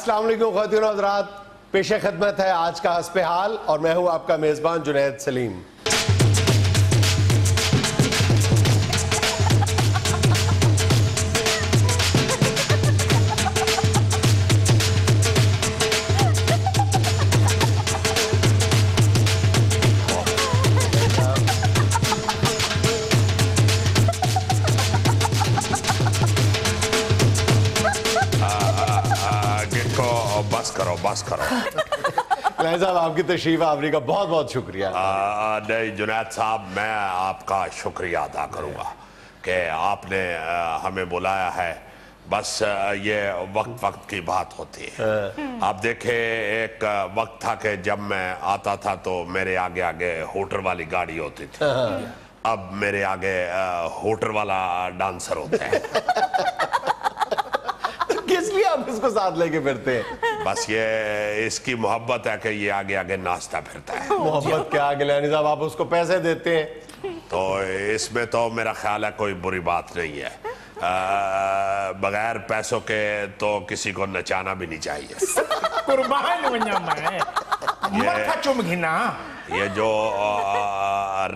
السلام علیکم خواتین و حضرات، پیش خدمت ہے آج کا حسب حال اور میں ہوں آپ کا میزبان جنید سلیم۔ بس کرو علیہ صاحب آپ کی تشریف آوری کا بہت بہت شکریہ۔ نہیں جنید صاحب، میں آپ کا شکریہ ادا کروں گا کہ آپ نے ہمیں بلایا ہے۔ بس یہ وقت کی بات ہوتی ہے۔ آپ دیکھیں، ایک وقت تھا کہ جب میں آتا تھا تو میرے آگے آگے ہوٹر والی گاڑی ہوتی تھی، اب میرے آگے ہوٹر والا ڈانسر ہوتا ہے۔ کس لیے آپ اس کو ساتھ لے کے پھرتے ہیں؟ بس یہ اس کی محبت ہے کہ یہ آگے آگے ناچتا پھرتا ہے۔ محبت کیا گلانی صاحب، آپ اس کو پیسے دیتے ہیں تو اس میں تو میرا خیال ہے کوئی بری بات نہیں ہے۔ بغیر پیسوں کے تو کسی کو نچانا بھی نہیں چاہیے۔ یہ جو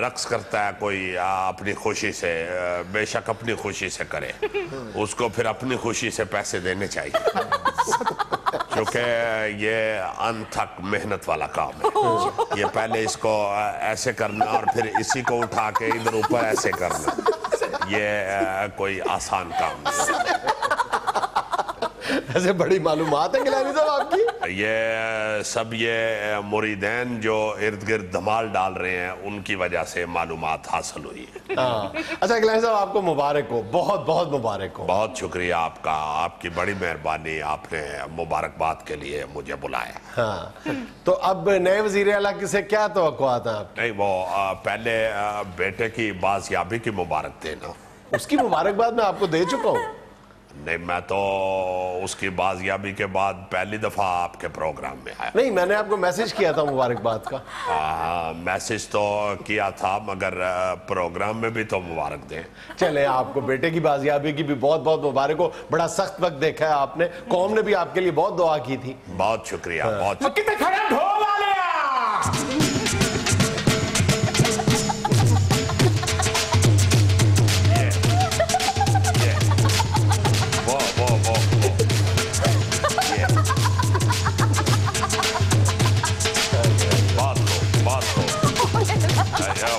رقص کرتا ہے کوئی اپنی خوشی سے، بے شک اپنی خوشی سے کرے، اس کو پھر اپنی خوشی سے پیسے دینے چاہیے، کیونکہ یہ انتھک محنت والا کام ہے۔ یہ پہلے اس کو ایسے کرنا اور پھر اسی کو اٹھا کے ادھر اوپر ایسے کرنا، یہ کوئی آسان کام نہیں۔ ایسے بڑی معلومات ہے گلانی صاحب آپ کی۔ یہ سب یہ مریدین جو ارد گرد دھمال ڈال رہے ہیں، ان کی وجہ سے معلومات حاصل ہوئی ہے۔ اچھا گلانی صاحب، آپ کو مبارک ہو، بہت بہت مبارک ہو۔ بہت شکریہ آپ کا، آپ کی بڑی مہربانی، آپ نے مبارکباد کے لیے مجھے بلایا۔ ہاں، تو اب نئے وزیر اعلیٰ سے کیا توقعات ہیں آپ؟ نہیں، وہ پہلے بیٹے کی بازیابی کی مبارک دینا۔ اس کی مبارکباد میں آپ کو دے چکا ہوں۔ نہیں، میں تو اس کی بازیابی کے بعد پہلی دفعہ آپ کے پروگرام میں آیا۔ نہیں، میں نے آپ کو میسج کیا تھا مبارکباد کا۔ میسج تو کیا تھا، مگر پروگرام میں بھی تو مبارک دیں۔ چلیں، آپ کو بیٹے کی بازیابی کی بھی بہت بہت مبارک ہو۔ بڑا سخت وقت دیکھا ہے آپ نے، قوم نے بھی آپ کے لیے بہت دعا کی تھی۔ بہت شکریہ، بہت شکریہ۔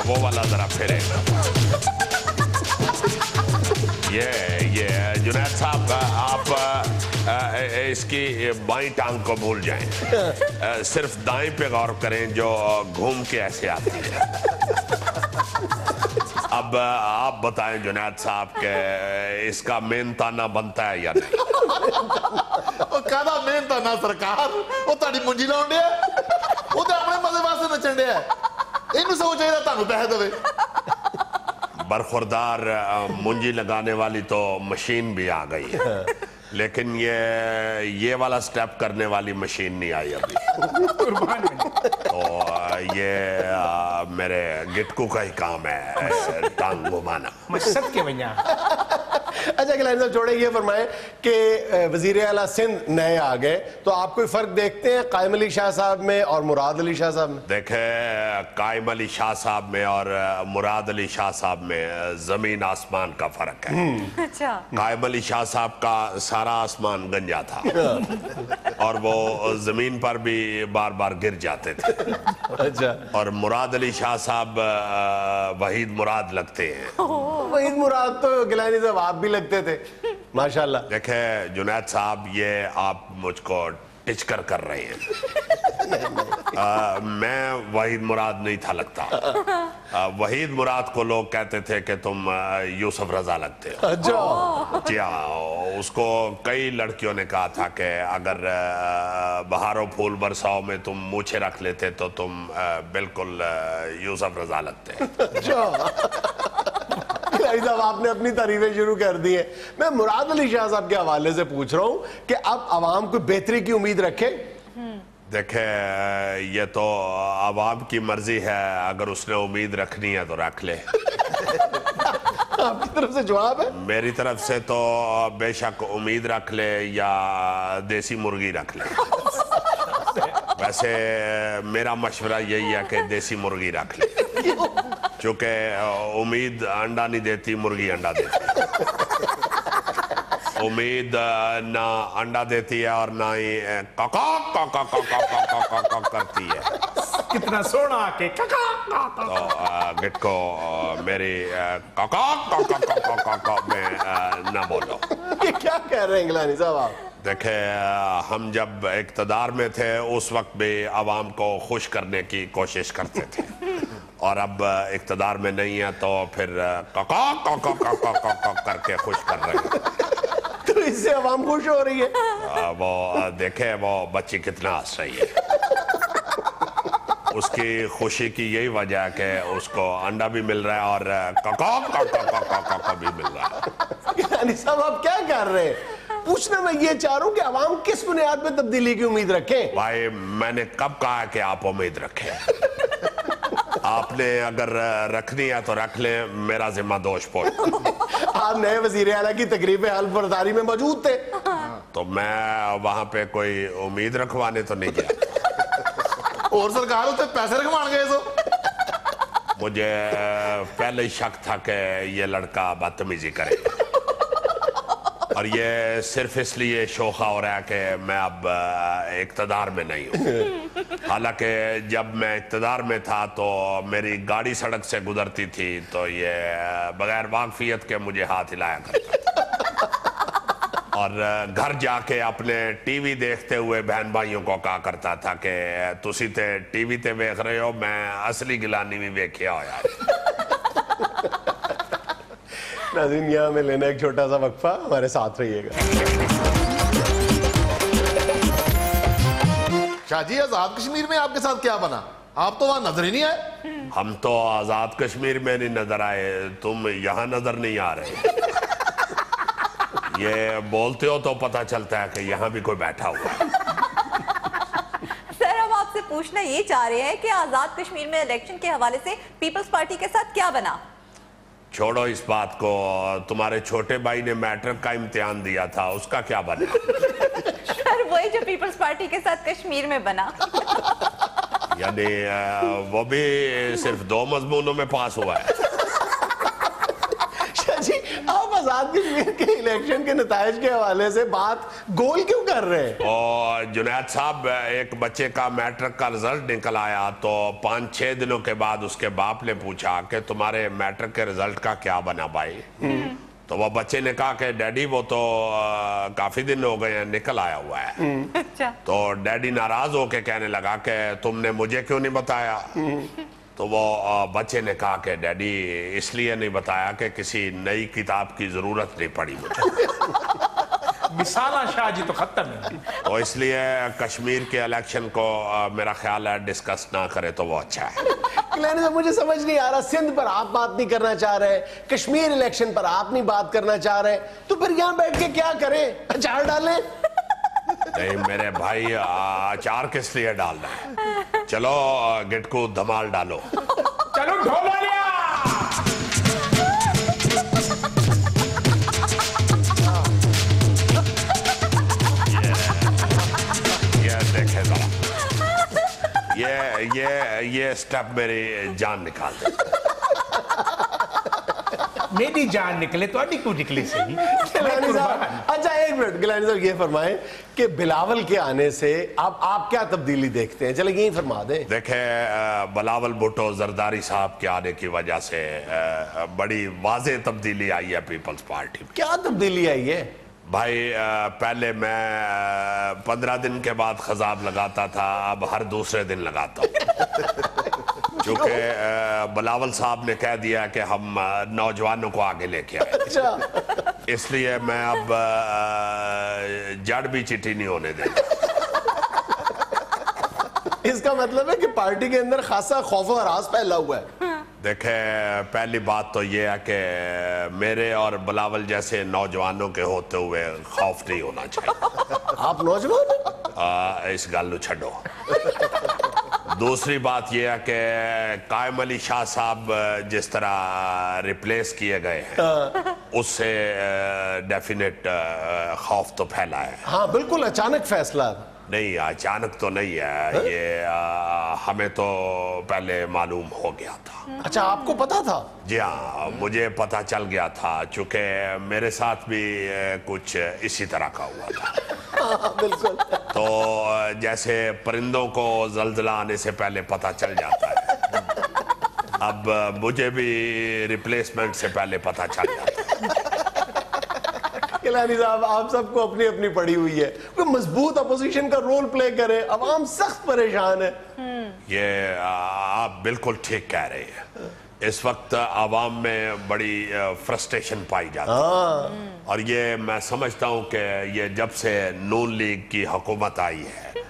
وہ والا ذرا پھرے۔ یہ جنید صاحب، آپ اس کی بائیں ٹانگ کو بھول جائیں، صرف دائیں پہ غور کریں جو گھوم کے ایسے آتی ہے۔ اب آپ بتائیں جنید صاحب کہ اس کا مین تانا بنتا ہے یا نہیں؟ وہ کہنا مین تانا سرکار، وہ تاڑی منجی لاؤں دیا، وہ تے اپنے مزے واسے نچن دیا ہے، انہوں سے وہ چاہیے تانو پہے دوے۔ برخوردار منجی لگانے والی تو مشین بھی آ گئی ہے، لیکن یہ والا سٹیپ کرنے والی مشین نہیں آئی ابھی۔ تو یہ میرے گٹکو کا ہی کام ہے، ٹانگ گھمانا۔ مقصد کے وجہ۔ اچھا گلانی صاحب، چھوڑے یہ فرمائیں کہ وزیر اعلیٰ سندھ نئے آ گئے، تو آپ کوئی فرق دیکھتے ہیں قائم علی شاہ صاحب میں اور مراد علی شاہ صاحب میں؟ دیکھیں، قائم علی شاہ صاحب میں اور مراد علی شاہ صاحب میں زمین آسمان کا فرق ہے۔ قائم علی شاہ صاحب کا سارا آسمان گنجا تھا اور وہ زمین پر بھی بار بار گر جاتے تھے، اچھا، اور مراد علی شاہ صاحب وحید مراد لگتے ہیں۔ وحید مراد تو گلانی صاحب آپ بھی لگتے تھے، ماشاءاللہ۔ دیکھیں جنید صاحب، یہ آپ مجھ کو ٹچکر کر رہے ہیں۔ میں وحید مراد نہیں تھا لگتا۔ وحید مراد کو لوگ کہتے تھے کہ تم یوسف رضا لگتے ہو۔ جی ہاں، اس کو کئی لڑکیوں نے کہا تھا کہ اگر بہاروں پھول برساؤ میں تم مونچھیں رکھ لیتے تو تم بالکل یوسف رضا لگتے۔ صاحب، آپ نے اپنی تعریفیں شروع کر دی ہیں۔ میں مراد علی شاہ صاحب کے حوالے سے پوچھ رہا ہوں کہ اب عوام کو بہتری کی امید رکھے۔ دیکھیں، یہ تو عوام کی مرضی ہے، اگر اس نے امید رکھنی ہے تو رکھ لے۔ آپ کی طرف سے جواب ہے؟ میری طرف سے تو بے شک امید رکھ لے یا دیسی مرغی رکھ لے. ویسے میرا مشورہ یہی ہے کہ دیسی مرغی رکھ لے, چونکہ امید انڈا نہیں دیتی, مرغی انڈا دیتی. امید نہ انڈا دیتی ہے اور نہ ہی کرتی ہے. کتنا سونا کہ تو گٹ کو میری میں نہ بولو. یہ کیا کہہ رہے ہیں گیلانی صاحب آپ؟ دیکھیں, ہم جب اقتدار میں تھے اس وقت بھی عوام کو خوش کرنے کی کوشش کرتے تھے, اور اب اقتدار میں نہیں ہے تو پھر کر کے خوش کر رہے ہیں. تو اس سے عوام خوش ہو رہی ہے؟ وہ دیکھیں وہ بچی کتنا ہنس رہی ہے. اس کی خوشی کی یہی وجہ ہے کہ اس کو انڈا بھی مل رہا ہے اور بھی مل رہا ہے. گیلانی صاحب آپ کیا کر رہے ہیں؟ پوچھنا میں یہ چاہ رہا ہوں کہ عوام کس بنیاد پہ تبدیلی کی امید رکھیں؟ بھائی میں نے کب کہا کہ آپ امید رکھیں؟ آپ نے اگر رکھنی ہے تو رکھ لیں, میرا ذمہ دوش پوچھ. آپ نئے وزیر اعلیٰ کی تقریب حلف برداری میں موجود تھے, تو میں وہاں پہ کوئی امید رکھوانے تو نہیں گیا. اور سرکار ہوتے پیسے رکھوان گئے سو. مجھے پہلے ہی شک تھا کہ یہ لڑکا بدتمیزی کرے, اور یہ صرف اس لیے شوخہ ہو رہا ہے کہ میں اب اقتدار میں نہیں ہوں. حالانکہ جب میں اقتدار میں تھا تو میری گاڑی سڑک سے گزرتی تھی تو یہ بغیر واقفیت کے مجھے ہاتھ ہلایا کرتا تھا, اور گھر جا کے اپنے ٹی وی دیکھتے ہوئے بہن بھائیوں کو کہا کرتا تھا کہ تسی تے ٹی وی تے ویکھ رہے ہو, میں اصلی گیلانی بھی ویکھیا ہویا. ناظرین یہاں میں لینا ایک چھوٹا سا وقفہ, ہمارے ساتھ رہیے گا. شاہ جی آزاد کشمیر میں آپ کے ساتھ کیا بنا؟ آپ تو وہاں نظر ہی نہیں آئے. ہم تو آزاد کشمیر میں نہیں نظر آئے, تم یہاں نظر نہیں آ رہے. یہ بولتے ہو تو پتہ چلتا ہے کہ یہاں بھی کوئی بیٹھا ہوا ہے. سر ہم آپ سے پوچھنا یہ چاہ رہے ہیں کہ آزاد کشمیر میں الیکشن کے حوالے سے پیپلز پارٹی کے ساتھ کیا بنا؟ چھوڑو اس بات کو, تمہارے چھوٹے بھائی نے میٹرک کا امتحان دیا تھا, اس کا کیا بنا؟ سر وہی جو پیپلز پارٹی کے ساتھ کشمیر میں بنا. یعنی وہ بھی صرف 2 مضمونوں میں پاس ہوا ہے. شاہ جی آپ آزاد کشمیر کے الیکشن کے نتائج کے حوالے سے بات گول کیوں کر رہے ہیں؟ اور جنید صاحب, ایک بچے کا میٹرک کا رزلٹ نکل آیا تو 5-6 دنوں کے بعد اس کے باپ نے پوچھا کہ تمہارے میٹرک کے رزلٹ کا کیا بنا بھائی؟ تو وہ بچے نے کہا کہ ڈیڈی وہ تو کافی دن ہو گئے ہیں, نکل آیا ہوا ہے. تو ڈیڈی ناراض ہو کے کہنے لگا کہ تم نے مجھے کیوں نہیں بتایا؟ تو وہ بچے نے کہا کہ ڈیڈی اس لیے نہیں بتایا کہ کسی نئی کتاب کی ضرورت نہیں پڑی مجھے. مثالہ شاہ جی تو ختم ہے. تو اس لیے کشمیر کے الیکشن کو میرا خیال ہے ڈسکس نہ کرے تو وہ اچھا ہے. گیلانی صاحب مجھے سمجھ نہیں آ رہا, سندھ پر آپ بات نہیں کرنا چاہ رہے, کشمیر الیکشن پر آپ نہیں بات کرنا چاہ رہے, تو پھر یہاں بیٹھ کے کیا کریں؟ اچار ڈالیں؟ نہیں میرے بھائی, اچار کس لیے ڈالنا ہے؟ چلو گٹ کو دھمال ڈالو. چلو ڈھولا لیا. یہ دیکھیں ذرا, یہ سٹیپ میری جان نکال دے. میری جان نکلے تو اڈی کو نکلے صحیح. گیلانی صاحب اچھا ایک منٹ, گیلانی صاحب یہ فرمائیں کہ بلاول کے آنے سے آپ کیا تبدیلی دیکھتے ہیں؟ چلیں یہی فرما دیں. دیکھیں بلاول بھٹو زرداری صاحب کے آنے کی وجہ سے بڑی واضح تبدیلی آئی ہے پیپلز پارٹی میں. کیا تبدیلی آئی ہے؟ بھائی پہلے میں 15 دن کے بعد خضاب لگاتا تھا, اب ہر دوسرے دن لگاتا ہوں. چونکہ بلاول صاحب نے کہہ دیا کہ ہم نوجوانوں کو آگے لے کے آئے, اچھا اس لیے میں اب جڑ بھی چٹی نہیں ہونے دیں. اس کا مطلب ہے کہ پارٹی کے اندر خاصا خوف و ہراس پھیلا ہوا ہے. دیکھیں پہلی بات تو یہ ہے کہ میرے اور بلاول جیسے نوجوانوں کے ہوتے ہوئے خوف نہیں ہونا چاہیے. آپ نوجوان ہیں؟ اس گل نو چھڈو. दूसरी बात यह है कि कायम अली शाह साहब जिस तरह रिप्लेस किए गए हैं उससे डेफिनेट खौफ तो फैला है। हाँ बिल्कुल अचानक फैसला था। नहीं अचानक तो नहीं है ये हमें तो पहले मालूम हो गया था। अच्छा आपको पता था? जी हाँ मुझे पता चल गया था चूंकि मेरे साथ भी कुछ इसी तरह का हुआ था। बिल्कुल। तो जैसे परिंदों को ज़ल्ज़ला आने से पहले पता चल जाता है, अब मुझे भी रिप्लेसमेंट से पहले पता चल जाता है। गिलानी साहब आप सबको अपनी अपनी पड़ी हुई है, कोई मजबूत अपोजिशन का रोल प्ले करे, अवाम सख्त परेशान है। ये आप बिल्कुल ठीक कह रहे हैं। इस वक्त आवाम में बड़ी फ्रस्ट्रेशन पाई जाती है और ये मैं समझता हूँ कि ये जब से नून लीग की हुकूमत आई है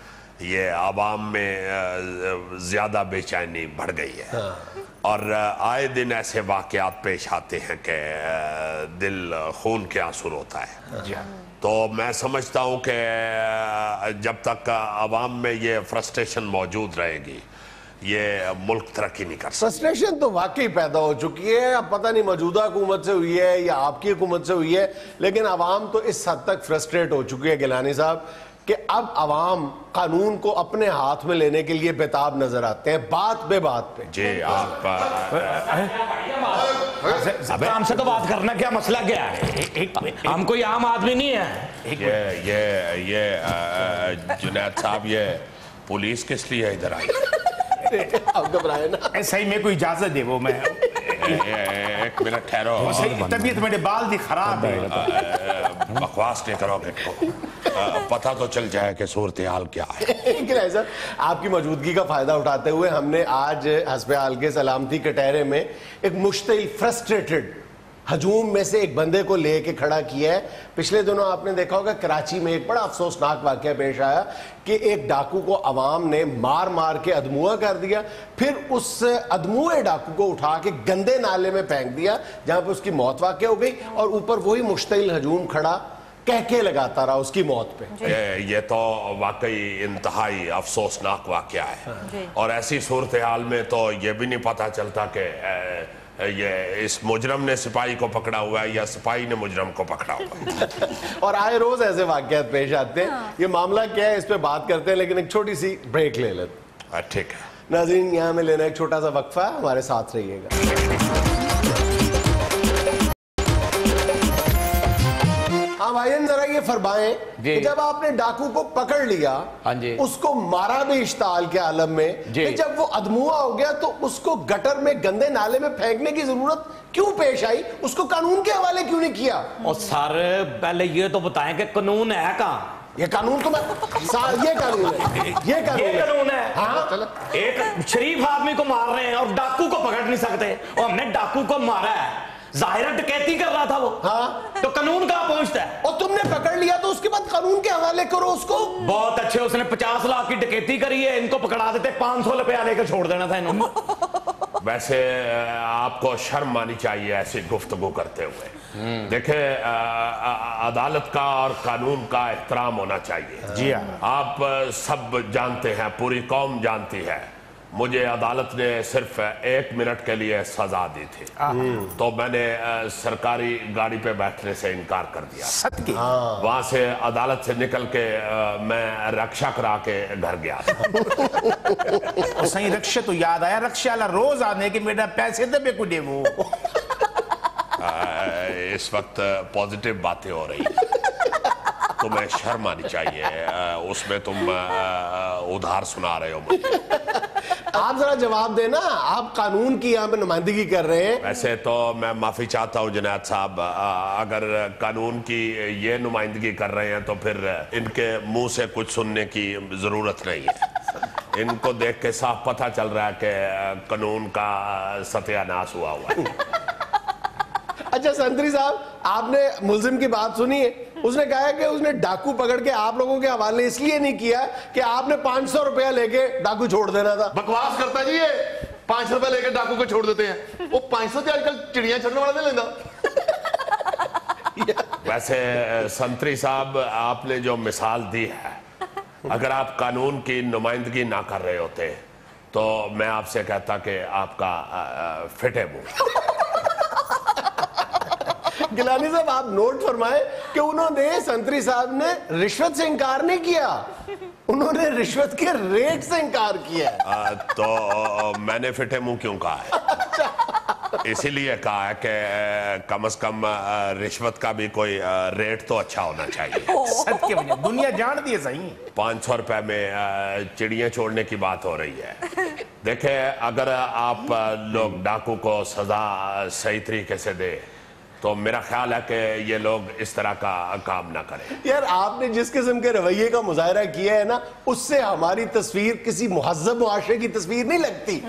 ये आवाम में ज़्यादा बेचैनी बढ़ गई है और आए दिन ऐसे वाक़यात पेश आते हैं कि दिल खून के आंसू रोता है। तो मैं समझता हूँ कि जब तक आवाम में ये फ्रस्ट्रेशन मौजूद रहेगी ये मुल्क तरक्की नहीं कर सकता। फ्रस्ट्रेशन तो वाकई पैदा हो चुकी है, अब पता नहीं मौजूदा हुकूमत से हुई है या आपकी हुकूमत से हुई है, लेकिन आवाम तो इस हद तक फ्रस्ट्रेट हो चुकी है गिलानी साहब कि अब आवाम कानून को अपने हाथ में लेने के लिए बेताब नजर आते हैं बात बे बात पे। जी आप अबे हमसे तो बात करना, क्या मसला क्या है? हम कोई आम आदमी नहीं है। ये जुनैद साहब ये पुलिस किस लिए इधर आई? आप घबराए ना। सही में कोई इजाजत दे वो मैं एक मिनट ठहरो। तबीयत मेरे बाल दी खराब है। बकवास नहीं करोगे तो पता तो चल जाए कि सूरत हाल क्या है। लेकिन ऐसा आपकी मौजूदगी का फायदा उठाते हुए हमने आज हस्बे हाल के सलामती कटहरे में एक मुश्तिल फ्रस्ट्रेटेड हजूम में से एक बंदे को लेके खड़ा किया है। पिछले दिनों आपने देखा होगा कराची में एक बड़ा अफसोसनाक वाकया पेश आया कि एक डाकू को अवाम ने मार मार के अदमुआ कर दिया, फिर उस अदमुए डाकू को उठा के गंदे नाले में फेंक दिया जहां पर उसकी मौत वाक़या हो गई और ऊपर वही मुश्तिल हजूम खड़ा कह के लगाता रहा उसकी मौत पे। ये तो वाकई इंतहाई अफसोसनाक वाकया है और ऐसी सूरत हाल में तो ये भी नहीं पता चलता कि ये इस मुजरम ने सिपाही को पकड़ा हुआ है या सिपाही ने मुजरम को पकड़ा हुआ है। और आए रोज ऐसे वाकयात पेश आते हैं। ये मामला क्या है इस पे बात करते हैं, लेकिन एक छोटी सी ब्रेक ले लेते। ठीक है नाज़रीन यहाँ में लेना एक छोटा सा वक्फा, हमारे साथ रहिएगा। हाँ भाईजान जरा ये फरमाएं कि जब आपने डाकू को पकड़ लिया, हाँ जी, उसको मारा भी इश्ताल के आलम में, जब वो अदमुआ हो गया तो उसको गटर में गंदे नाले में फेंकने की जरूरत क्यों पेश आई? उसको कानून के हवाले क्यों नहीं किया? और सर पहले ये तो बताएं कि कानून है कहाँ? ये कानून तो मैं ये कानून है, ये कानून है। हाँ एक शरीफ आदमी को मार रहे हैं और डाकू को पकड़ नहीं सकते और हमने डाकू को मारा है, जाहिर डकैती कर रहा था वो। हाँ तो कानून कहाँ पहुंचता है? और तुमने पकड़ लिया तो उसके बाद कानून के हवाले करो उसको। बहुत अच्छे, उसने 50 लाख की डकैती करी है, इनको पकड़ा देते, 500 रुपया लेकर छोड़ देना था इन्होंने। वैसे आपको शर्म आनी चाहिए ऐसी गुफ्तगू करते हुए। देखे अदालत का और कानून का एहतराम होना चाहिए। जी हाँ, आप सब जानते हैं, पूरी कौम जानती है, मुझे अदालत ने सिर्फ 1 मिनट के लिए सजा दी थी तो मैंने सरकारी गाड़ी पे बैठने से इनकार कर दिया। वहां से अदालत से निकल के मैं रक्षा करा के घर गया था। और सही रक्षा तो याद आया, रक्षा वाला रोज आने के मेरा पैसे दे को दे वो। इस वक्त पॉजिटिव बातें हो रही हैं, तुम्हें शर्म आनी चाहिए, उसमें तुम उधार सुना रहे हो मुझे। आप जरा जवाब देना, आप कानून की यहाँ पे नुमाइंदगी कर रहे हैं। वैसे तो मैं माफी चाहता हूँ जुनैद साहब, अगर कानून की ये नुमाइंदगी कर रहे हैं तो फिर इनके मुंह से कुछ सुनने की जरूरत नहीं है। इनको देख के साफ पता चल रहा है कि कानून का सत्यानाश हुआ है। अच्छा संतरी साहब, आपने मुलजिम की बात सुनी है? उसने कहा है कि उसने डाकू पकड़ के आप लोगों के हवाले इसलिए नहीं किया कि आपने 500 रुपया लेके डाकू छोड़ देना था। बकवास करता जी ये, 500 रुपया लेके डाकू को छोड़ देते हैं। वो 500 से आजकल चिड़िया छड़ने वाला नहीं लेता। वैसे संतरी साहब, आपने जो मिसाल दी है, अगर आप कानून की नुमाइंदगी ना कर रहे होते تو میں آپ سے کہتا کہ آپ کا فٹے منہ. گیلانی صاحب آپ نوٹ فرمائیں کہ انہوں نے سنتری صاحب نے رشوت سے انکار نہیں کیا, انہوں نے رشوت کے ریٹ سے انکار کیا ہے. تو میں نے فٹے منہ کیوں کہا ہے؟ اسی لیے کہا ہے کہ کم از کم رشوت کا بھی کوئی ریٹ تو اچھا ہونا چاہیے. صدقے وجہ دنیا جان دی ہے صحیح. 500 روپے میں چڑیاں چھوڑنے کی بات ہو رہی ہے. دیکھیں اگر آپ لوگ ڈاکو کو سزا صحیح طریقے سے دے تو میرا خیال ہے کہ یہ لوگ اس طرح کا کام نہ کریں. یار آپ نے جس قسم کے رویے کا مظاہرہ کیا ہے نا, اس سے ہماری تصویر کسی مہذب معاشرے کی تصویر نہیں لگتی.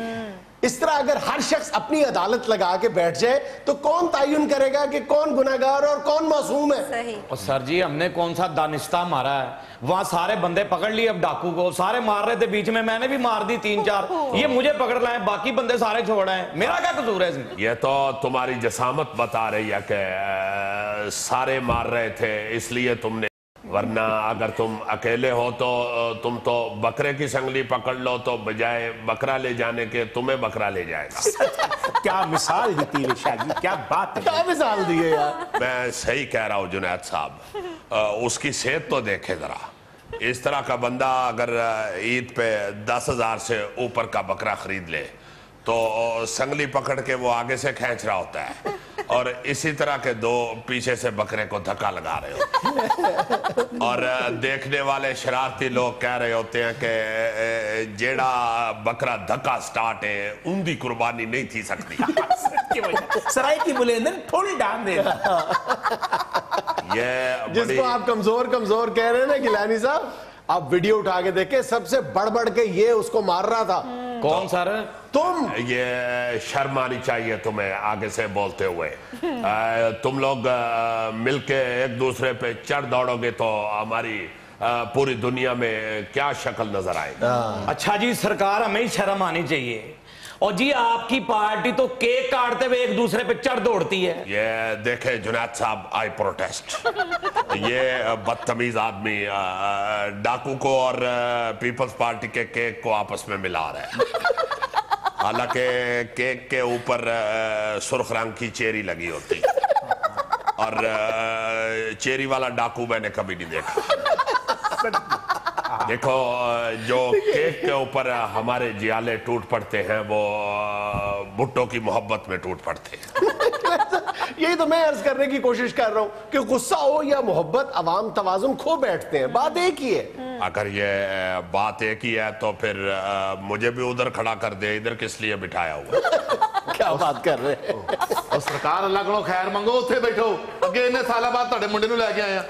اس طرح اگر ہر شخص اپنی عدالت لگا کے بیٹھ جائے تو کون تعین کرے گا کہ کون گناہگار اور کون معصوم ہے؟ صحیح. اور سر جی ہم نے کون سا دانستہ مارا ہے, وہاں سارے بندے پکڑ لیے, اب ڈاکو کو سارے مار رہے تھے بیچ میں نے بھی مار دی 3-4, یہ مجھے پکڑ لائے, باقی بندے سارے چھوڑ رہے ہیں, میرا کیا قصور ہے اس میں؟ یہ تو تمہاری جسامت بتا رہی ہے کہ سارے مار رہے تھے اس لیے تم نے, ورنہ اگر تم اکیلے ہو تو تم تو بکرے کی سنگلی پکڑ لو تو بجائے بکرا لے جانے کے تمہیں بکرا لے جائے گا. کیا مثال دیتی ہے شاہ جی, کیا بات ہے. کیا مثال دی ہے یار. میں صحیح کہہ رہا ہوں جنید صاحب, اس کی صحت تو دیکھے ذرا. اس طرح کا بندہ اگر عید پہ 10,000 سے اوپر کا بکرا خرید لے تو سنگلی پکڑ کے وہ آگے سے کھینچ رہا ہوتا ہے, اور اسی طرح کے 2 پیچھے سے بکرے کو دھکا لگا رہے ہوتے ہیں, اور دیکھنے والے شرارتی لوگ کہہ رہے ہوتے ہیں کہ جیڑا بکرا دھکا سٹارٹ ہے ان دی قربانی نہیں تھی سکتی. سرائی کی بلندن تھوڑی ڈان دے. یہ جس کو آپ کمزور کہہ رہے ہیں نا گیلانی صاحب, آپ ویڈیو اٹھا کے دیکھیں, سب سے بڑھ کے یہ اس کو مار رہا تھا. کون سر؟ تم. یہ شرم آنی چاہیے تمہیں آگے سے بولتے ہوئے. تم لوگ مل کے ایک دوسرے پہ چڑھ دوڑو گے تو ہماری پوری دنیا میں کیا شکل نظر آئے گی. اچھا جی سرکار ہمیں ہی شرم آنی چاہیے, اور جی آپ کی پارٹی تو کیک کاٹتے ہوئے ایک دوسرے پہ چڑھ دوڑتی ہے. یہ دیکھیں جنید صاحب, آئی پروٹیسٹ. یہ بدتمیز آدمی ڈاکو کو اور پیپلز پارٹی کے کیک کو آپس میں ملا رہا ہے, حالانکہ کیک کے اوپر سرخ رنگ کی چیری لگی ہوتی, اور چیری والا ڈاکو میں نے کبھی نہیں دیکھا. دیکھو جو کیک کے اوپر ہمارے جیالے ٹوٹ پڑتے ہیں وہ بھٹو کی محبت میں ٹوٹ پڑتے ہیں. یہی تو میں عرض کرنے کی کوشش کر رہا ہوں کہ غصہ ہو یا محبت عوام توازن کھو بیٹھتے ہیں, بات ایک ہی ہے. اگر یہ بات ایک ہی ہے تو پھر مجھے بھی ادھر کھڑا کر دے, ادھر کس لیے بٹھایا ہوا؟ کیا بات کر رہے ہیں. اور سرکار اللہ کو خیر منگو, اتھے بیٹھو, اگے انہیں سالہ بعد تاڑے منڈے نو لے کے آیا.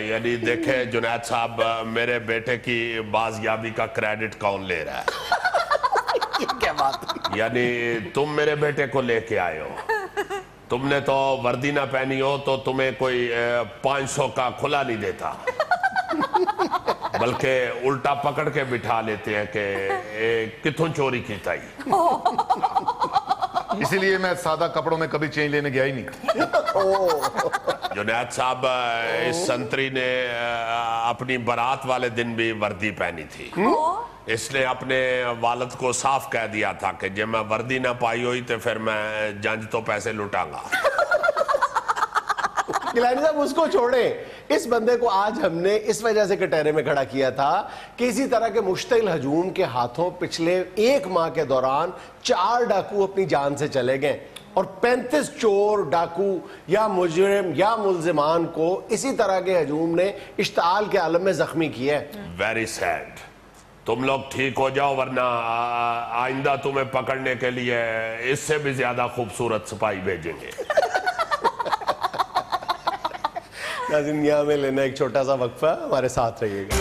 یعنی دیکھیں جنید صاحب, میرے بیٹے کی بازیابی کا کریڈٹ کون لے رہا ہے؟ کیا بات. یعنی تم میرے بیٹے کو لے کے آئے ہو, تم نے تو وردی نہ پہنی ہو تو تمہیں کوئی 500 کا کھلا نہیں دیتا, بلکہ الٹا پکڑ کے بٹھا لیتے ہیں کہ کتوں چوری کی تائی. اسی لیے میں سادہ کپڑوں میں کبھی چینج لینے گیا ہی نہیں. جنید صاحب, اس سنتری نے اپنی برات والے دن بھی وردی پہنی تھی. اس نے اپنے والد کو صاف کہہ دیا تھا کہ جب میں وردی نہ پائی ہوئی تو پھر میں جنج تو پیسے لٹاں گا. گیلانی صاحب اس کو چھوڑیں, اس بندے کو آج ہم نے اس وجہ سے کٹہرے میں کھڑا کیا تھا کہ اسی طرح کے مشتعل ہجوم کے ہاتھوں پچھلے 1 ماہ کے دوران 4 ڈاکو اپنی جان سے چلے گئے, اور 35 چور, ڈاکو یا مجرم یا ملزمان کو اسی طرح کے ہجوم نے اشتعال کے عالم میں زخمی کیا ہے. Very sad. تم لوگ ٹھیک ہو جاؤ ورنہ آئندہ تمہیں پکڑنے کے لیے اس سے بھی زیادہ خوبصورت سپاہی بھیجیں گے. ناظرین یہاں میں لینا ایک چھوٹا سا وقفہ, ہمارے ساتھ رہیے گا.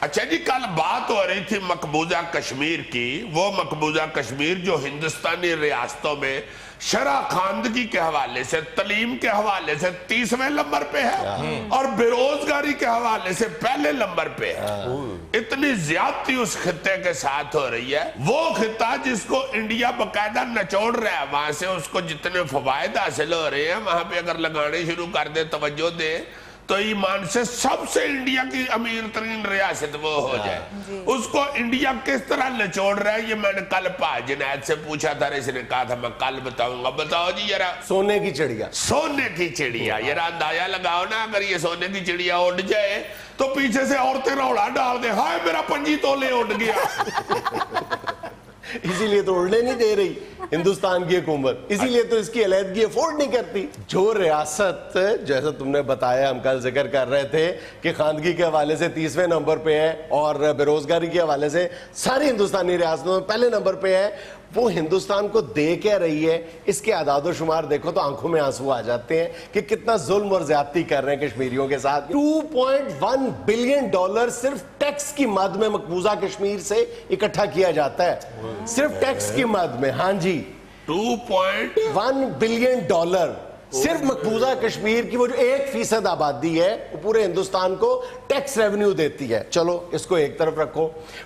اچھا جی, کل بات ہو رہی تھی مقبوضہ کشمیر کی, وہ مقبوضہ کشمیر جو ہندوستانی ریاستوں میں شرح خواندگی کے حوالے سے, تعلیم کے حوالے سے 30ویں نمبر پہ ہے, اور بے روزگاری کے حوالے سے پہلے نمبر پہ ہے. اتنی زیادتی اس خطے کے ساتھ ہو رہی ہے. وہ خطہ جس کو انڈیا باقاعدہ نچوڑ رہا ہے, وہاں سے اس کو جتنے فوائد حاصل ہو رہے ہیں وہاں پہ اگر لگانے شروع کر دے, توجہ دے, तो ईमान से सबसे इंडिया की अमीर तरीन रियासत वो हो जाए, उसको इंडिया किस तरह निचोड़ रहा है, ये मैंने कल जुनैद से पूछा था, इसने कहा था मैं कल बताऊंगा। बताओ जी जरा। सोने की चिड़िया। सोने की चिड़िया, जरा अंदाजा लगाओ ना, अगर ये सोने की चिड़िया उड़ जाए तो पीछे से औरतें रौला डाल दे, हाय मेरा 25 तोले उड़ गया। इसीलिए तो उड़ने नहीं दे रही हिंदुस्तान की हुकूमत, इसीलिए तो इसकी अलहदगी अफोर्ड नहीं करती। जो रियासत, जैसा तुमने बताया, हम कल जिक्र कर रहे थे कि खानगी के हवाले से 30वें नंबर पे है और बेरोजगारी के हवाले से सारी हिंदुस्तानी रियासतों में पहले नंबर पे है, वो हिंदुस्तान को दे क्या रही है, इसके आदादो शुमार देखो तो आंखों में आंसू आ जाते हैं कि कितना जुल्म और ज्यादती कर रहे हैं कश्मीरियों के साथ। $2.1 बिलियन सिर्फ टैक्स की मद में मकबूजा कश्मीर से इकट्ठा किया जाता है, सिर्फ टैक्स की मद में। हाँ जी, $2.1 बिलियन सिर्फ मकबूजा कश्मीर की वो जो 1% आबादी है वो पूरे हिंदुस्तान को टैक्स रेवेन्यू देती है। चलो इसको एक तरफ रखो।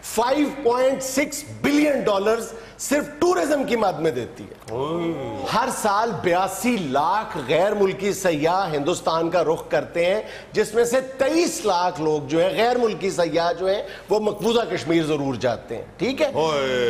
$5.6 बिलियन सिर्फ टूरिज्म की मद में देती है। हर साल 82 लाख गैर मुल्की सयाह हिंदुस्तान का रुख करते हैं, जिसमें से 23 लाख लोग जो है गैर मुल्की सयाह जो है वो मकबूजा कश्मीर जरूर जाते हैं। ठीक है,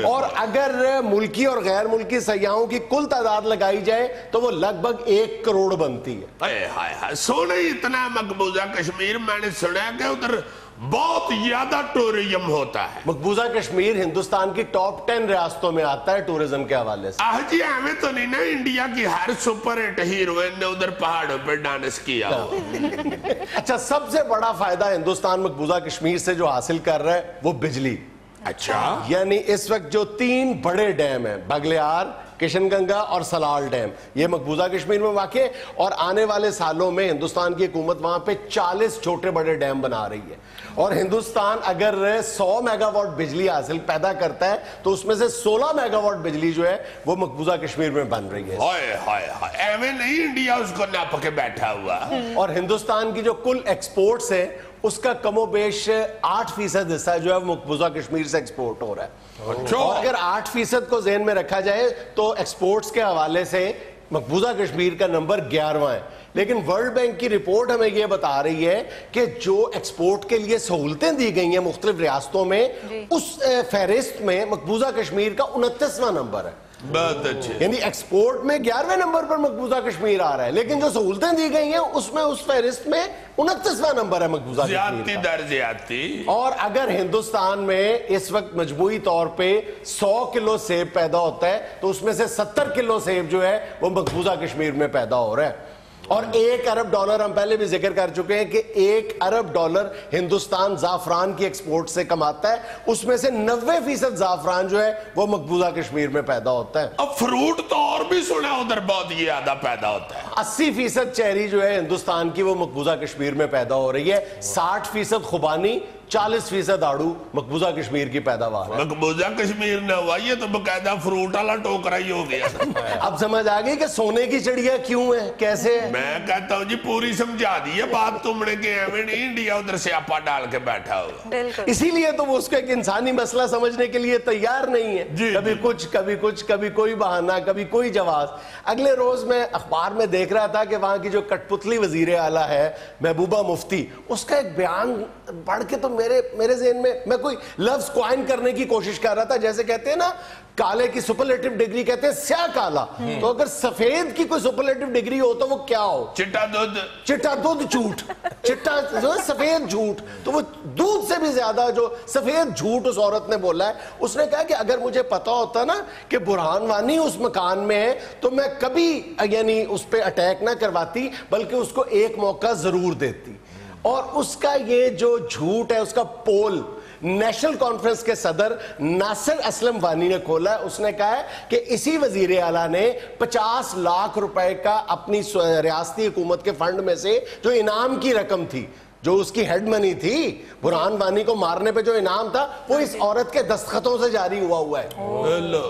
और अगर मुल्की और गैर मुल्की सयाहों की कुल तादाद लगाई जाए तो वो लगभग 1 करोड़ बनती है। हाय हाय हाय, सोने इतना मकबूजा कश्मीर, मैंने सुना कि उधर बहुत ज्यादा टूरिज्म होता है। मकबूजा कश्मीर हिंदुस्तान की टॉप 10 रियासतों में आता है टूरिज्म के हवाले से। जी हमें तो नहीं ना, इंडिया की हर सुपर हिट हीरोइन ने उधर पहाड़ों पर डांस किया। अच्छा, सबसे बड़ा फायदा हिंदुस्तान मकबूजा कश्मीर से जो हासिल कर रहा है वो बिजली। अच्छा, यानी इस वक्त जो 3 बड़े डैम हैं, बगलियार, किशनगंगा और सलाल डैम, ये मकबूजा कश्मीर में वाक़ है, और आने वाले सालों में हिंदुस्तान की हुकूमत वहां पे 40 छोटे बड़े डैम बना रही है। और हिंदुस्तान अगर 100 मेगावाट बिजली हासिल पैदा करता है तो उसमें से 16 मेगावाट बिजली जो है वो मकबूजा कश्मीर में बन रही है। हाय हाय हाय, एवं नहीं इंडिया उसको नाप के बैठा हुआ। और हिंदुस्तान की जो कुल एक्सपोर्ट्स है उसका कमोबेश 8% हिस्सा जो है वो मकबूजा कश्मीर से एक्सपोर्ट हो रहा है। अच्छा। और अगर 8% को ज़हन में रखा जाए तो एक्सपोर्ट्स के हवाले से मकबूजा कश्मीर का नंबर 11वां है। लेकिन वर्ल्ड बैंक की रिपोर्ट हमें यह बता रही है कि जो एक्सपोर्ट के लिए सहूलतें दी गई हैं मुख्तलिफ रियासतों में, उस फहरिस्त में मकबूजा कश्मीर का 29वां नंबर है। बहुत अच्छे। यानी एक्सपोर्ट में 11वें नंबर पर मकबूजा कश्मीर आ रहा है, लेकिन जो सहूलतें दी गई हैं उसमें उस फहरिस्त में 29वां नंबर है मकबूजा कश्मीर का। ज्यादती। और अगर हिंदुस्तान में इस वक्त मजबूरी तौर पे 100 किलो सेब पैदा होता है तो उसमें से 70 किलो सेब जो है वो मकबूजा कश्मीर में पैदा हो रहा है। और $1 अरब, हम पहले भी जिक्र कर चुके हैं कि $1 अरब हिंदुस्तान जाफरान की एक्सपोर्ट से कमाता है, उसमें से 90% जाफरान जो है वो मकबूजा कश्मीर में पैदा होता है। अब फ्रूट तो और भी सुना उधर बहुत ज्यादा पैदा होता है। 80% चेरी जो है हिंदुस्तान की वो मकबूजा कश्मीर में पैदा हो रही है। 60% खुबानी, 40% आड़ू मकबूजा कश्मीर की पैदावार है। मकबूजा कश्मीर न हुआ, ये तो बकायदा फ्रूट वाला टोकरा ही हो गया। अब समझ आ गई कि सोने की चिड़िया क्यों है, कैसे है? मैं कहता हूँ जी पूरी समझा दी है बात तुमने कि हमें नहीं, इंडिया उधर से आपा डाल के बैठा हुआ। इसीलिए तो वो उसका एक इंसानी मसला समझने के लिए तैयार नहीं है। कभी कुछ कभी कुछ, कभी कोई बहाना, कभी कोई जवाब। अगले रोज मैं अखबार में देख रहा था कि वहां की जो कठपुतली वजीर आला है महबूबा मुफ्ती, उसका एक बयान पढ़ के तो मेरे ज़हन में, मैं कोई लफ्ज क्वाइन करने की कोशिश कर रहा था। जैसे कहते हैं ना, काले की सुपरलेटिव डिग्री कहते हैं स्या काला, तो अगर सफेद की कोई सुपरलेटिव डिग्री हो तो वो क्या हो? चिट्टा दूध। चिट्टा दूध झूठ, चिट्टा जो सफेद झूठ, तो वो दूध से भी ज्यादा जो सफेद झूठ उस औरत ने बोला है। उसने कहा कि अगर मुझे पता होता ना कि बुरहान वानी उस मकान में है तो मैं कभी यानी उस पर अटैक ना करवाती, बल्कि उसको एक मौका जरूर देती। और उसका ये जो झूठ है, उसका पोल नेशनल कॉन्फ्रेंस के सदर नासिर असलम वानी ने खोला है। उसने कहा है कि इसी वजीर आला ने 50 लाख रुपए का अपनी रियासती हुकूमत के फंड में से जो इनाम की रकम थी, जो उसकी हेड मनी थी, बुरहान वानी को मारने पे जो इनाम था, वो इस औरत के दस्तखतों से जारी हुआ है।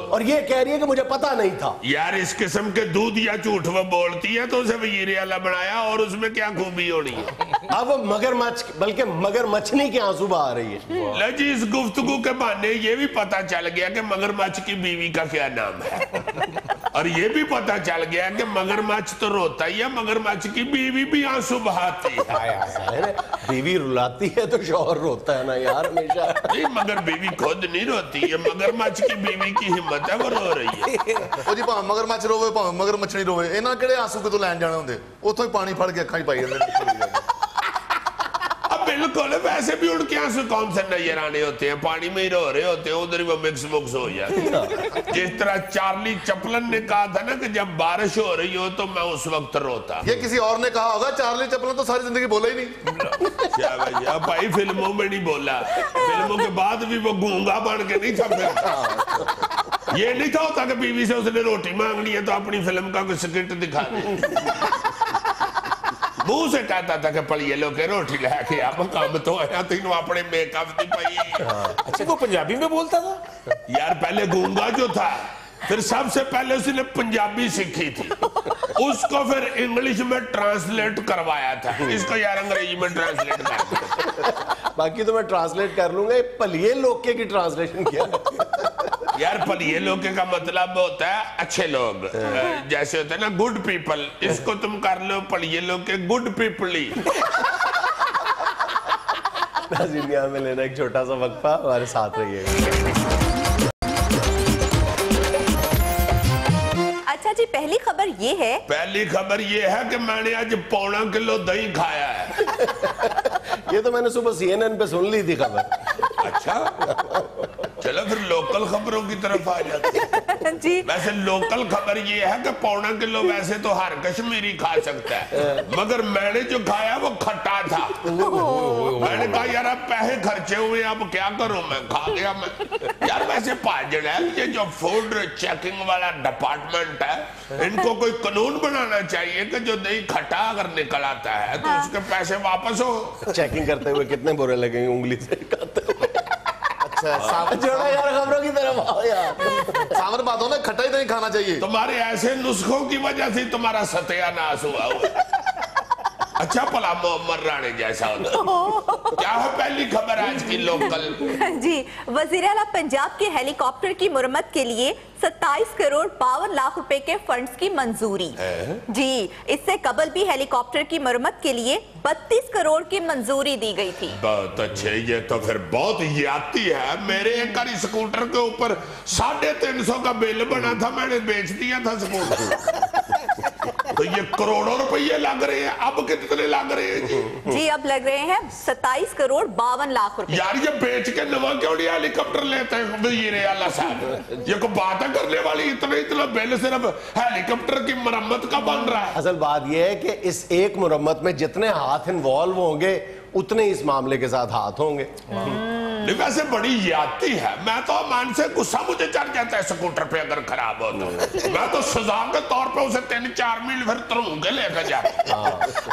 और ये कह रही है कि मुझे पता नहीं था। यार इस किस्म के दूध या झूठ वो बोलती है तो उसे वजीर आला बनाया, और उसमें क्या खूबी होनी है? अब वो मगरमच्छ, बल्कि मगरमच्छनी के आंसू बहा रही है। जी इस गुफ्तगू के बहाने ये भी पता चल गया कि मगरमच्छ की बीवी का क्या नाम है। और ये भी पता चल गया कि मगरमच्छ तो रोता ही है, मगरमच्छ की बीवी भी आंसू बहाती है। बीवी रुलाती है तो शौहर रोता है ना यार हमेशा। नहीं, मगर बीवी खुद नहीं रोती है, मगरमच्छ की बीवी की हिम्मत है, वो रो रही है। ਉਹ ਜੀ ਭਾਵੇਂ ਮਗਰਮੱਛ ਰੋਵੇ ਭਾਵੇਂ ਮਗਰਮੱਛਣੀ ਰੋਵੇ, ਇਹਨਾਂ ਕਿਹੜੇ ਆਂਸੂ ਕਿਤੋਂ ਲੈਣ ਜਾਣੇ ਹੁੰਦੇ, ਉੱਥੋਂ ਹੀ ਪਾਣੀ ਫੜ ਕੇ ਅੱਖਾਂ 'ਚ ਪਾਈ ਜਾਂਦੇ ਨੇ। अब बिल्कुल वैसे भी उनके आंसू कौन से नजर आने होते हैं, पानी में ही रो रहे होते हैं, उधर ही वो मिक्स मुक्स हो जाते हैं। जिस तरह चार्ली चैपलिन ने कहा था ना कि जब बारिश हो रही हो तो मैं उस वक्त रोता। ये किसी और ने कहा होगा, चार्ली चैपलिन तो सारी जिंदगी बोला ही नहीं। क्या भैया भाई, फिल्मों में नहीं बोला, फिल्मों के बाद भी वो गूंगा बन के नहीं था फिर। ये नहीं था होता कि बीवी से उसने रोटी मांगनी है तो अपनी फिल्म का कोई स्क्रिप्ट दिखा दे। मुंह से कहता था कि पलिए लो के रोटी लेके आप काम तो आया तीनों अपने मेकअप दी पई। अच्छा वो पंजाबी में बोलता था यार, पहले गूंगा जो था, फिर सबसे पहले उसने पंजाबी सीखी थी, उसको फिर इंग्लिश में ट्रांसलेट करवाया था, इसको यार अंग्रेजी में ट्रांसलेट कर। बाकी तो मैं ट्रांसलेट कर लूंगा, पलिए लोके की ट्रांसलेशन किया। यार पलिए लोग का मतलब होता है अच्छे लोग, जैसे होते हैं ना गुड पीपल, इसको तुम कर लो पलिए लोग के गुड पीपली। नाज़रीन यहाँ में लेना एक छोटा सा वक्फा, हमारे साथ रहिएगा। अच्छा जी, पहली खबर ये है, पहली खबर ये है कि मैंने आज 1.25 किलो दही खाया है। ये तो मैंने सुबह CNN पे सुन ली थी खबर। अच्छा, चलो फिर लोकल खबरों की तरफ आ जाते हैं। जी वैसे लोकल खबर ये है कि 1.25 किलो वैसे तो हर कश्मीरी खा सकता है, मगर मैंने जो खाया वो खट्टा था। मैंने कहा यार अब पैसे खर्चे हुए, अब क्या करूं, मैं खा गया मैं। यार वैसे पाजड़ है, ये जो फूड चेकिंग वाला डिपार्टमेंट है, इनको कोई कानून बनाना चाहिए कि जो दही खट्टा अगर निकल आता है तो उसके पैसे वापस हो। चेकिंग करते हुए कितने बुरे लगेंगे उंगली से खाते हुए। अच्छा जोड़ा यार खबरों की तरफ आओ यार। सामने बात हो ना, खट्टा ही नहीं खाना चाहिए। तुम्हारे ऐसे नुस्खों की वजह से तुम्हारा सत्यानाश हुआ हुआ। अच्छा भला मोहम्मद राणे जैसा होता। क्या है पहली खबर आज की लोकल? जी, वजीर आला पंजाब के हेलीकॉप्टर की मुरम्मत के लिए 27 करोड़ 52 लाख रुपए के फंड्स की मंजूरी। जी, इससे कबल भी हेलीकॉप्टर की मुरम्मत के लिए 32 करोड़ की मंजूरी दी गई थी। बहुत अच्छे, ये तो फिर बहुत याती है। मेरे एक बार स्कूटर के ऊपर 350 का बिल बना था, मैंने बेच दिया था स्कूटर। तो ये करोड़ों रुपये लग रहे हैं, अब कितने लग रहे हैं जी? जी अब लग रहे हैं 27 करोड़ 52 लाख रुपए। यार ये बेच के नवा क्यों नहीं हेलीकॉप्टर लेते हैं वज़ीर आला साहब? ये को बात है करने वाली, इतना बिल सिर्फ हेलीकॉप्टर की मरम्मत का बन रहा है। असल बात यह है कि इस एक मुरम्मत में जितने हाथ इन्वॉल्व होंगे उतने इस मामले के साथ हाथ होंगे। नहीं वैसे बड़ी याती है, मैं तो मन से गुस्सा मुझे चढ़ जाता है स्कूटर पे अगर खराब हो तो। मैं तो सजा के तौर पे उसे 3-4 मील फिर तरू के लेकर जाता।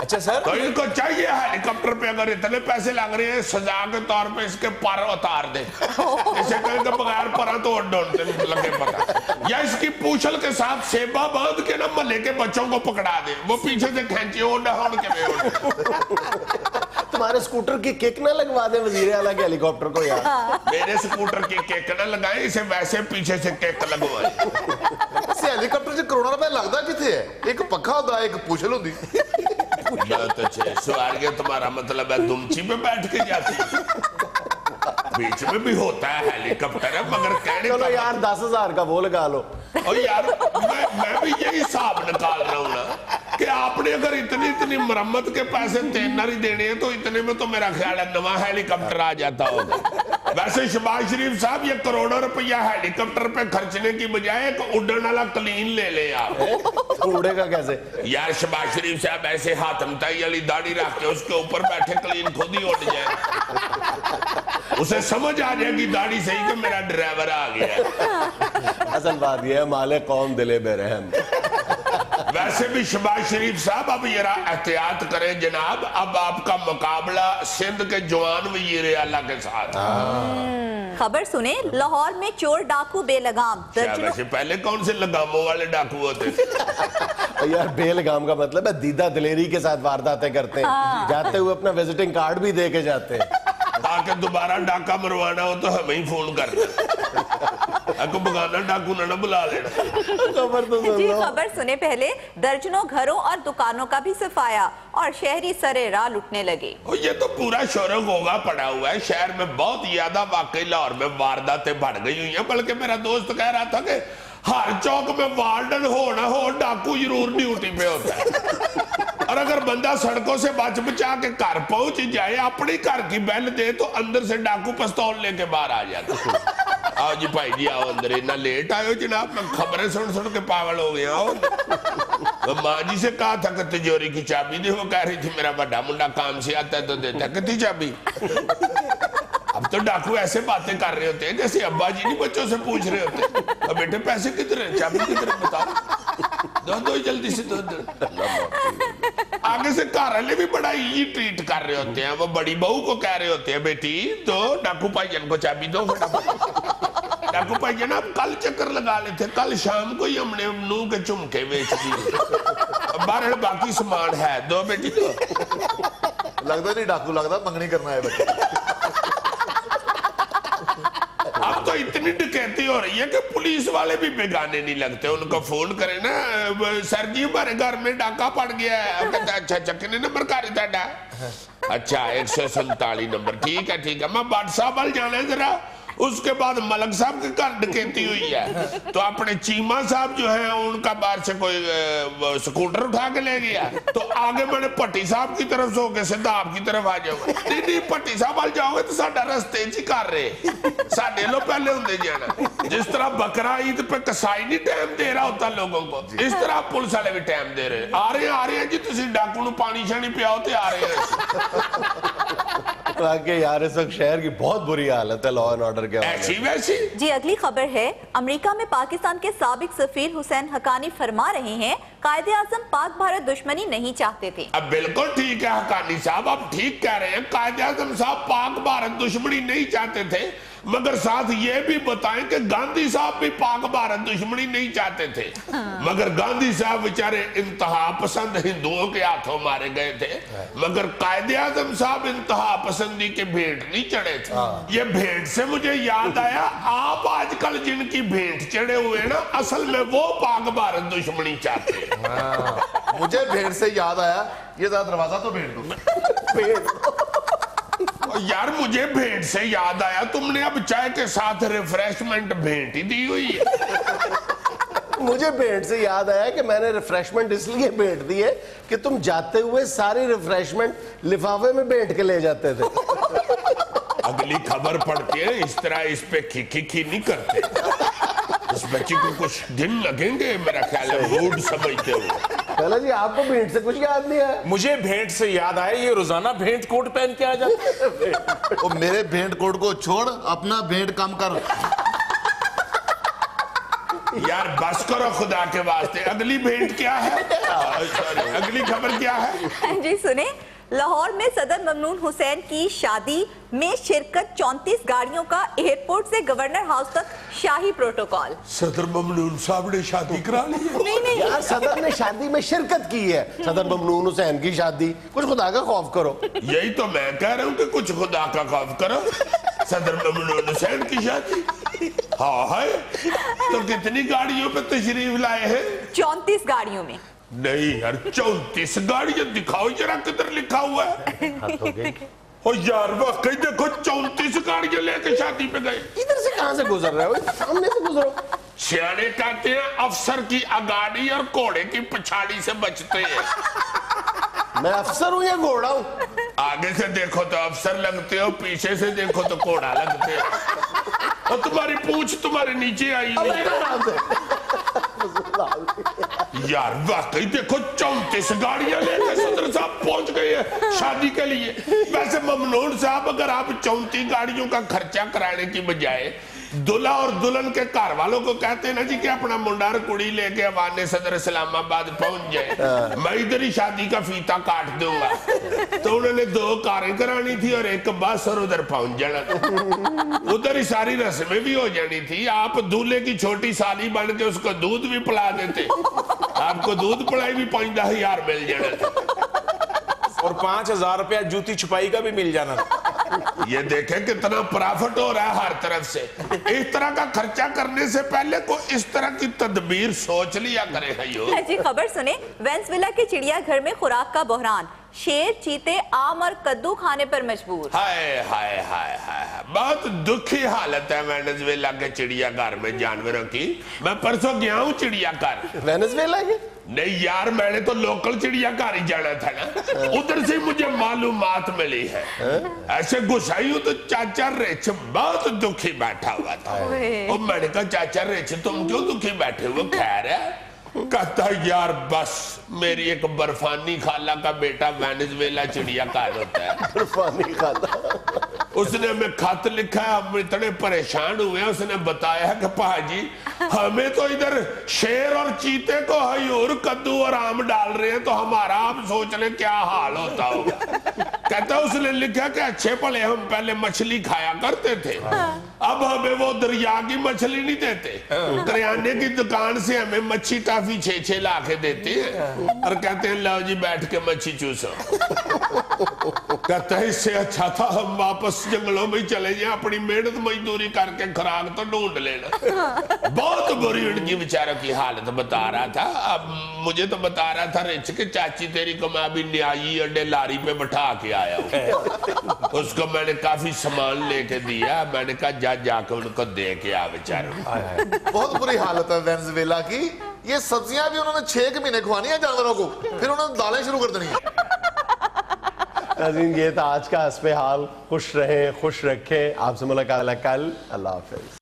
अच्छा सर, तो इनको चाहिए हेलीकॉप्टर पे अगर इतने पैसे लग रहे हैं, सजा के तौर पे इसके पर उतार दे, इसे कहेंगे बगैर पर तो लगे पता, या इसकी पूछल के साथ सेबा बांध के ना महल्ले के बच्चों को पकड़ा दे, वो पीछे से खेचे उड़ के। तुम्हारे स्कूटर की किक ना लगवा दे वजीर आला के हेलीकॉप्टर को यार। मेरे स्कूटर की किक ना लगाए, इसे वैसे पीछे से किक लगवाए। हेलीकॉप्टर से करोड़ों रुपए लगता किथे है? एक पक्का होता है, एक पूछल होती। बहुत अच्छे सवाल के, तुम्हारा मतलब है दुमची पे बैठ के जाती बीच में भी होता है हेलीकॉप्टर है, मगर कहने चलो यार 10,000 का वो लगा लो। और यार मैं भी यही हिसाब निकाल रहा हूँ ना कि आपने अगर इतनी मरम्मत के पैसे तेनर ही देने हैं तो इतने में तो मेरा ख्याल है नवा हेलीकॉप्टर आ जाता होगा। वैसे शहबाज शरीफ साहब ये करोड़ों रुपया हेलीकॉप्टर पे खर्चने की बजाय एक उड़ने वाला क्लीन ले ले आप। उड़ेगा कैसे यार? शहबाज शरीफ साहब ऐसे हाथम ताई वाली दाढ़ी रख के उसके ऊपर बैठे क्लीन खुद ही उड़ जाए, उसे समझ आ जाएगी दाढ़ी से ही कि मेरा ड्राइवर आ गया। असल बात यह है माले कौम दिले बेरहम। वैसे भी शहबाज शरीफ साहब अब जरा एहतियात करें जनाब, अब आपका मुकाबला सिंध के जवान वज़ीर आला के साथ। खबर सुने, लाहौर में चोर डाकू बेलगाम। वैसे पहले कौन से लगामों वाले डाकू होते थे? यार बेलगाम का मतलब है दीदा दिलेरी के साथ वारदातें करते हैं, जाते हुए अपना विजिटिंग कार्ड भी दे के जाते हैं। ताकि दोबारा डाका मरवाना हो तो हमें ही फोन करना। को बगाना डाकू ना बुला लेना। खबर तो सुन जी लो। खबर सुने पहले दर्जनों घरों और दुकानों का भी सफाया और शहरी सरे राह लुटने लगे। और ये तो पूरा शोरग होगा पड़ा हुआ है शहर में, बहुत ज्यादा वाकई लाहौर में वारदातें बढ़ गई हुई हैं। बल्कि मेरा दोस्त कह रहा था कि हर चौक में वार्डन हो ना हो, डाकू जरूर ड्यूटी पे होता है। और अगर बंदा सड़कों से बच बचा के घर पहुंच जाए, अपने घर की बेल दे, तो अंदर से डाकू पिस्तौल लेके बाहर आ जाता। आओ जी भाई जी आओ अंदर, इतना लेट आयो जनाब, मैं खबरें सुन सुन के पागल हो गया। तो माँ जी से कहा था कि तिजोरी की चाबी दे, वो कह रही थी मेरा बड़ा मुंडा काम से आता है तो देता है। कितनी चाबी? अब तो डाकू ऐसे बातें कर रहे होते हैं जैसे अब्बा जी नहीं बच्चों से पूछ रहे होते। अब बेटे पैसे किधर है, चाबी किधर है, बताओ, दो जल्दी से दो। आगे से घर वाले भी बड़ा इजी ट्रीट कर रहे होते हैं। वो बड़ी बहू को कह रहे होते हैं बेटी तो डाकू भाईजान को चाबी दो फटाफट। डाकू भाईजान आप कल चक्कर लगा लेते, कल शाम को ही हमने नूह के झुमके बेच दिए, बाहर बाकी सामान है, दो बेटी दो। लगता नहीं डाकू, लगता मंगनी करना है बच्चे। अब तो इतनी डकैती हो रही है कि पुलिस वाले भी बेगाने नहीं लगते। उनको फोन करे ना, सर जी हमारे घर में डाका पड़ गया है। कहता अच्छा अच्छा कितने नंबर का रहता? अच्छा 147 नंबर, ठीक है मैं बाट साहब वाल जाना है जरा। उसके बाद मलक साहब के घर डकैती हुई है, तो अपने चीमा साहब जो है उनका बाहर से कोई स्कूटर उठा के ले गया, तो आगे मैंने पट्टी साहब की तरफ से होके सीधा आपकी तरफ आ जाऊंगा। नहीं पट्टी साहब वाल जाओगे तो साडा रस्ते च कर रहे, साडे लो पहले होंगे जाना। जिस तरह बकरा ईद पे कसाई नहीं टाइम दे रहा होता लोगों को, इस तरह पुलिस वाले भी टाइम दे रहे। आ रहे हैं जी, तुम डाकू नूं पानी शानी पियाओ ते आ रहे हैं। यार इस वक्त शहर की बहुत बुरी हालत है लॉ एंड ऑर्डर के। ऐसी वैसी जी अगली खबर है, अमेरिका में पाकिस्तान के साबिक सफीर हुसैन हकानी फरमा रहे हैं कायदे आजम पाक भारत दुश्मनी नहीं चाहते थे। अब बिल्कुल ठीक है हकानी साहब, आप ठीक कह रहे हैं, कायदे आजम साहब पाक भारत दुश्मनी नहीं चाहते थे, मगर साथ ये भी बताएं कि गांधी साहब भी पाक भारत दुश्मनी नहीं चाहते थे। मगर गांधी साहब बेचारे इंतहा पसंद हिंदुओं के हाथों मारे गए थे, मगर कायदे आजम साहब इंतहा पसंदी के भेंट नहीं चढ़े थे। ये भेंट से मुझे याद आया, आप आजकल जिनकी भेंट चढ़े हुए ना, असल में वो पाक भारत दुश्मनी चाहते हैं। मुझे भेड़ से याद आया, ये जरा दरवाजा तो भेड़ दो। यार मुझे भेंट से याद आया, तुमने अब चाय के साथ रिफ्रेशमेंट भेंट ही दी हुई है। मुझे भेंट से याद आया कि मैंने रिफ्रेशमेंट इसलिए भेंट दी है कि तुम जाते हुए सारी रिफ्रेशमेंट लिफाफे में भेंट के ले जाते थे। अगली खबर पढ़ के इस तरह इस पे खी नहीं करते। इस बच्ची को कुछ दिन लगेंगे मेरा ख्याल है मूड समझते हुए। पहले जी आपको भेंट से कुछ याद नहीं है? मुझे भेंट से याद आया, ये रोजाना भेंट कोट पहन के आ जाते हैं। वो मेरे भेंट कोट को छोड़, अपना भेंट कम कर। यार बस करो खुदा के वास्ते, अगली भेंट क्या है? अगली खबर क्या है? जी सुने, लाहौर में सदर ममनून हुसैन की शादी में शिरकत 34 गाड़ियों का एयरपोर्ट से गवर्नर हाउस तक शाही प्रोटोकॉल। सदर ममनून साहब ने शादी करा ली है? नहीं यार सदर ने शादी में शिरकत की है, सदर ममनून हुसैन की शादी, कुछ खुदा का खौफ करो। यही तो मैं कह रहा हूँ कि कुछ खुदा का खौफ करो। सदर ममनून हुसैन की शादी, हाँ है, तो कितनी गाड़ियों पे तशरीफ लाए हैं? 34 गाड़ियों में। नहीं यार 34 गाड़ियां दिखाओ जरा, किधर लिखा हुआ है? ओ यार वाकई देखो 34 गाड़ियां लेके शादी पे गए। इधर से कहां से गुजर रहे हो? सामने से गुजरो। सियाने कहते हैं अफसर की अगाड़ी और घोड़े की पछाड़ी से बचते हैं। मैं अफसर हूं या घोड़ा हूं? आगे से देखो तो अफसर लगते हो, पीछे से देखो तो घोड़ा लगते हो, और तुम्हारी पूंछ तुम्हारे नीचे आई हुई है। यार वाकई देखो 34 गाड़ियां लेकर सदर साहब पहुंच गए हैं शादी के लिए। वैसे ममनून साहब, अगर आप 34 गाड़ियों का खर्चा कराने की बजाय दुल्हा और दुल्हन के घर वालों को कहते हैं ना जी कि अपना मुंडा और कुड़ी लेके अवाने सदर इस्लामाबाद पहुंच जाए, मैं इधर ही शादी का फीता काट दूंगा। तो उन्होंने 2 कारें करानी थी और 1 बस, और उधर पहुंच जाना, उधर ही सारी रस्में भी हो जानी थी। आप दूल्हे की छोटी साली बन के उसको दूध भी पिला देते, आपको दूध पिलाई भी 5-10 मिल जाना था, और 5000 रुपया जूती छुपाई का भी मिल जाना था। یہ دیکھیں کتنا پرافٹ ہو رہا ہے ہر طرف سے. اس طرح کا خرچہ کرنے سے پہلے کوئی اس طرح کی تدبیر سوچ لیا کرے. جی خبر سنیں، وینزویلا کے چڑیا گھر میں خوراک کا بحران، شیر، چیتے، آم اور کدو کھانے پر مجبور. ہائے ہائے ہائے ہائے، بہت دکھی حالت ہے وینزویلا کے چڑیا گھر میں جانوروں کی. میں پرسوں گیا ہوں چڑیا گھر. وینزویلا کے؟ نہیں یار، میں نے تو لوکل چڑیا گھر ہی جانا تھا نا. ادھر سے مجھے معلومات ملی ہے. ایسے گھسائی ہوں تو چاچا ریچھ بہت دکھی بیٹھا ہوا تھا. اور میں نے کہا چاچا ریچھ تم کیوں دکھی بیٹھے ہوئے؟ خیر ہے. کہتا یار بس میری ایک برفانی خالہ کا بیٹا وینزویلا چڑیا گھر ہوتا ہے. برفانی خالہ. اس نے ہمیں خط لکھا ہے، ہم اتنے پریشان ہوئے ہیں. اس نے بتایا کہ پاجی ہمیں تو ادھر شیر اور چیتے کو ہیور کدو اور آم ڈال رہے ہیں تو ہمارا آپ سوچ لیں کیا حال ہوتا ہوگا. کہتا اس نے لکھا کہ اچھے پلے ہم پہلے مچھلی کھایا کرتے تھے، اب ہمیں وہ دریا کی مچھلی نہیں دیتے، کریانے کی دکان سے ہمیں مچھی ٹافی 6 لا کے دیتے ہیں اور کہتے ہیں لاؤ جی بیٹھ کے مچھی چوسو. کہتا ہے اس سے اچھا تھا ہم واپس جنگلوں میں چلے جائیں، اپنی محنت مزدوری کر کے خوراک تو ڈھونڈ لینا. بہت بری ان کی بیچاروں کی حالت بتا رہا تھا. اب مجھے تو بتا رہا تھا رچ کہ چاچی تیری کو میں ابھی نیائی اڈے لاری پہ بٹھا کے آیا ہوں. اس کو میں نے کافی سامان لے کے دیا. میں نے کہا جا کے ان کو دے کے آ بیچاروں. بہت بری حالت ہے وینزویلا کی. یہ سبزیاں بھی انہوں نے 6 مہینے کھوانی ہیں جانوروں کو، پھر انہوں نے دالیں شروع کر دینی ہیں. ناظرین یہ تھا آج کا حسب حال. خوش رہیں، خوش رکھیں. آپ سے ملاقات کل. اللہ حافظ.